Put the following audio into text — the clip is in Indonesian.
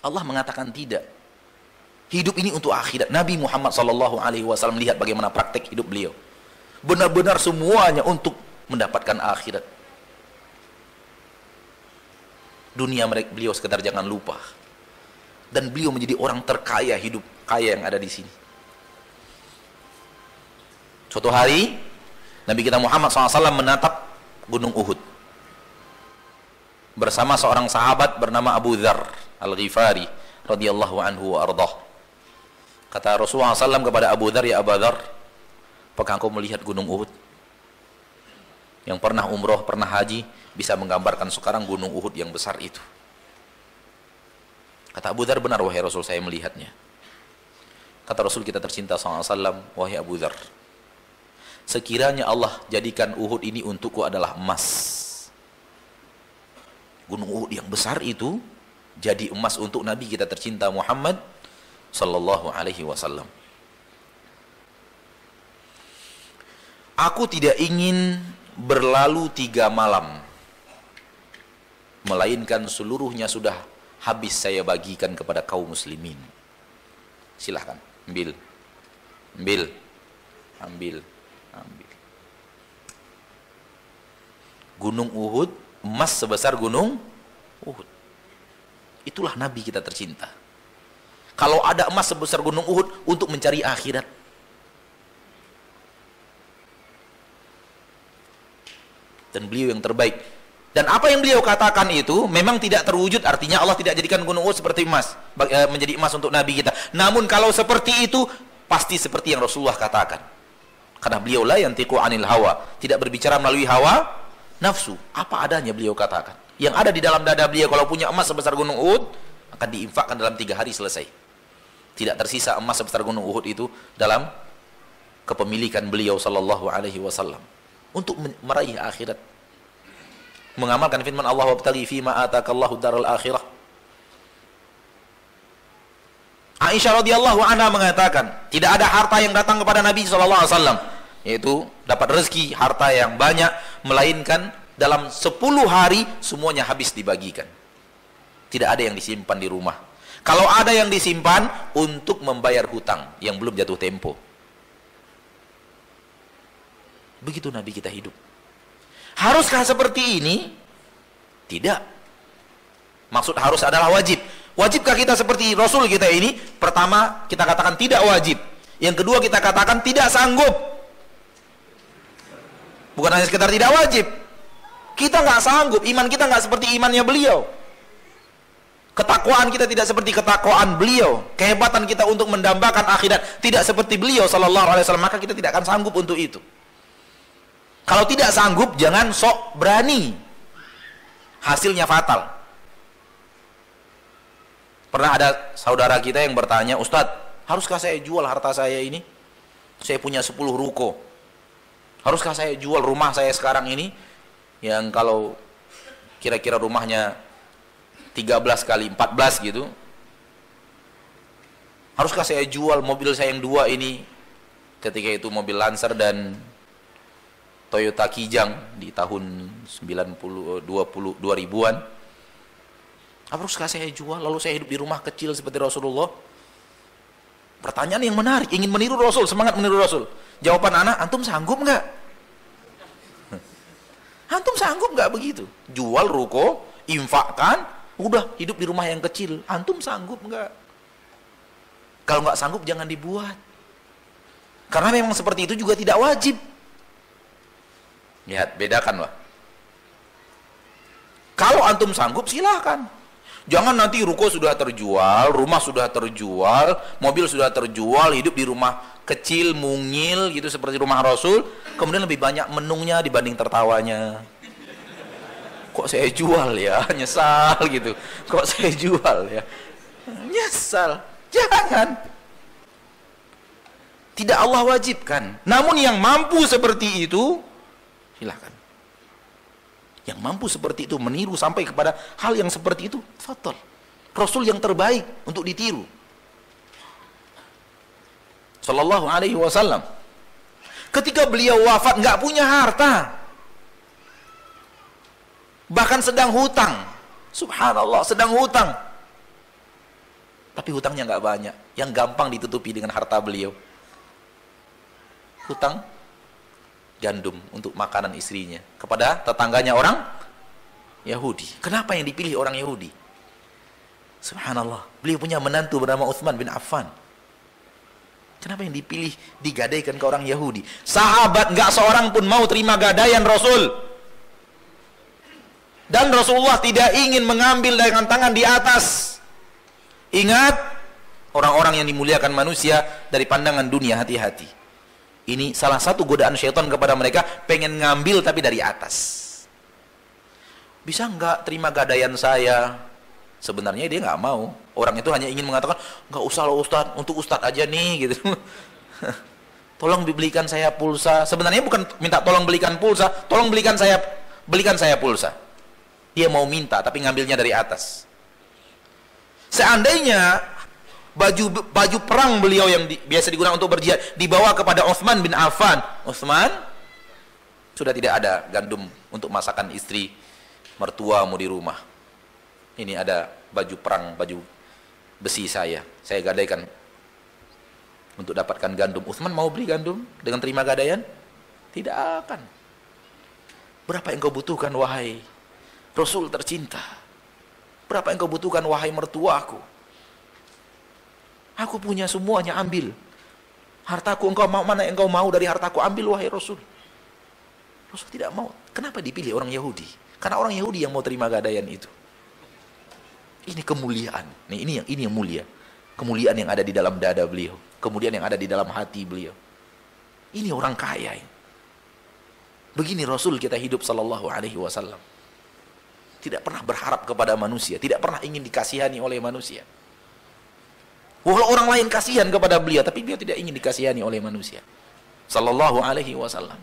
Allah mengatakan tidak. Hidup ini untuk akhirat. Nabi Muhammad SAW lihat bagaimana praktek hidup beliau. Benar-benar semuanya untuk mendapatkan akhirat. Dunia beliau sekedar jangan lupa. Dan beliau menjadi orang terkaya, hidup kaya yang ada di sini. Suatu hari Nabi kita Muhammad SAW menatap Gunung Uhud bersama seorang sahabat bernama Abu Dzar Al-Ghifari radhiyallahu anhu wa ardah. Kata Rasulullah SAW kepada Abu Dzar, ya Abu Dzar, apakah engkau melihat Gunung Uhud? Yang pernah umroh, pernah haji, bisa menggambarkan sekarang Gunung Uhud yang besar itu. Kata Abu Dzar, benar wahai Rasul, saya melihatnya. Kata Rasul kita tercinta SAW, wahai Abu Dzar, sekiranya Allah jadikan Uhud ini untukku adalah emas, Gunung Uhud yang besar itu jadi emas untuk Nabi kita tercinta Muhammad sallallahu alaihi wasallam. Aku tidak ingin berlalu 3 malam melainkan seluruhnya sudah habis saya bagikan kepada kaum muslimin. Silahkan ambil, ambil, ambil, ambil. Gunung Uhud, emas sebesar Gunung Uhud. Itulah Nabi kita tercinta. Kalau ada emas sebesar Gunung Uhud untuk mencari akhirat. Dan beliau yang terbaik. Dan apa yang beliau katakan itu memang tidak terwujud, artinya Allah tidak jadikan Gunung Uhud seperti emas, menjadi emas untuk Nabi kita. Namun kalau seperti itu, pasti seperti yang Rasulullah katakan. Karena beliau la yantiqu anil hawa, tidak berbicara melalui hawa nafsu. Apa adanya beliau katakan. Yang ada di dalam dada beliau, kalau punya emas sebesar Gunung Uhud, akan diinfakkan dalam 3 hari selesai. Tidak tersisa emas sebesar Gunung Uhud itu dalam kepemilikan beliau sallallahu alaihi wasallam untuk meraih akhirat. Mengamalkan firman Allah, wabtaghi fima atakallahu daral akhirah. Aisyah radhiyallahu anha mengatakan, tidak ada harta yang datang kepada Nabi sallallahu alaihi wasallam, yaitu dapat rezeki, harta yang banyak, melainkan dalam 10 hari semuanya habis dibagikan. Tidak ada yang disimpan di rumah. Kalau ada yang disimpan untuk membayar hutang yang belum jatuh tempo. Begitu Nabi kita hidup. Haruskah seperti ini? Tidak. Maksud harus adalah wajib. Wajibkah kita seperti Rasul kita ini? Pertama, kita katakan tidak wajib. Yang kedua, kita katakan tidak sanggup. Bukan hanya sekedar tidak wajib. Kita nggak sanggup, iman kita nggak seperti imannya beliau. Ketakwaan kita tidak seperti ketakwaan beliau. Kehebatan kita untuk mendambakan akhirat tidak seperti beliau sallallahu alaihi wasallam, maka kita tidak akan sanggup untuk itu. Kalau tidak sanggup, jangan sok berani. Hasilnya fatal. Pernah ada saudara kita yang bertanya, Ustadz, haruskah saya jual harta saya ini? Saya punya 10 ruko. Haruskah saya jual rumah saya sekarang ini? Yang kalau kira-kira rumahnya 13 kali 14 gitu. Haruskah saya jual mobil saya yang 2 ini? Ketika itu mobil Lancer dan Toyota Kijang di tahun 2000-an. Haruskah saya jual lalu saya hidup di rumah kecil seperti Rasulullah? Pertanyaan yang menarik, ingin meniru Rasul, semangat meniru Rasul. Jawaban anak, antum sanggup nggak? Antum sanggup nggak begitu? Jual ruko, infakkan, udah hidup di rumah yang kecil. Antum sanggup nggak? Kalau nggak sanggup jangan dibuat. Karena memang seperti itu juga tidak wajib. Lihat, bedakan lah. Kalau antum sanggup silahkan. Jangan nanti ruko sudah terjual, rumah sudah terjual, mobil sudah terjual, hidup di rumah kecil, mungil gitu seperti rumah Rasul, kemudian lebih banyak menungnya dibanding tertawanya. Kok saya jual ya? Nyesal gitu. Kok saya jual ya? Nyesal. Jangan. Tidak Allah wajibkan. Namun yang mampu seperti itu, silakan. Yang mampu seperti itu meniru sampai kepada hal yang seperti itu, fatal. Rasul yang terbaik untuk ditiru. Sallallahu alaihi wasallam. Ketika beliau wafat nggak punya harta. Bahkan sedang hutang. Subhanallah, sedang hutang. Tapi hutangnya nggak banyak. Yang gampang ditutupi dengan harta beliau. Hutang gandum untuk makanan istrinya kepada tetangganya orang Yahudi. Kenapa yang dipilih orang Yahudi? Subhanallah, beliau punya menantu bernama Utsman bin Affan. Kenapa yang dipilih digadaikan ke orang Yahudi? Sahabat nggak seorang pun mau terima gadaian Rasul. Dan Rasulullah tidak ingin mengambil dengan tangan di atas. Ingat, orang-orang yang dimuliakan manusia dari pandangan dunia, hati-hati. Ini salah satu godaan syaitan kepada mereka, pengen ngambil tapi dari atas. Bisa nggak terima gadaian saya? Sebenarnya dia nggak mau. Orang itu hanya ingin mengatakan, nggak usah loh Ustaz, untuk Ustaz aja nih gitu. Tolong belikan saya pulsa. Sebenarnya bukan minta tolong belikan pulsa, tolong belikan saya pulsa. Dia mau minta tapi ngambilnya dari atas. Seandainya baju perang beliau yang biasa digunakan untuk berjihad dibawa kepada Utsman bin Affan, Utsman sudah tidak ada gandum untuk masakan istri mertuamu di rumah. Ini ada baju perang, baju besi saya gadaikan untuk dapatkan gandum. Utsman mau beli gandum dengan terima gadaian? Tidak akan. Berapa yang kau butuhkan wahai Rasul tercinta? Berapa yang kau butuhkan wahai mertuaku? Aku punya semuanya, ambil. Hartaku engkau mau, mana yang engkau mau dari hartaku, ambil wahai Rasul. Rasul tidak mau. Kenapa dipilih orang Yahudi? Karena orang Yahudi yang mau terima gadaian itu. Ini kemuliaan. Ini yang mulia. Kemuliaan yang ada di dalam dada beliau. Kemuliaan yang ada di dalam hati beliau. Ini orang kaya. Begini Rasul kita hidup sallallahu alaihi wasallam. Tidak pernah berharap kepada manusia, tidak pernah ingin dikasihani oleh manusia. Walau orang lain kasihan kepada beliau, tapi beliau tidak ingin dikasihani oleh manusia. Sallallahu alaihi wasallam.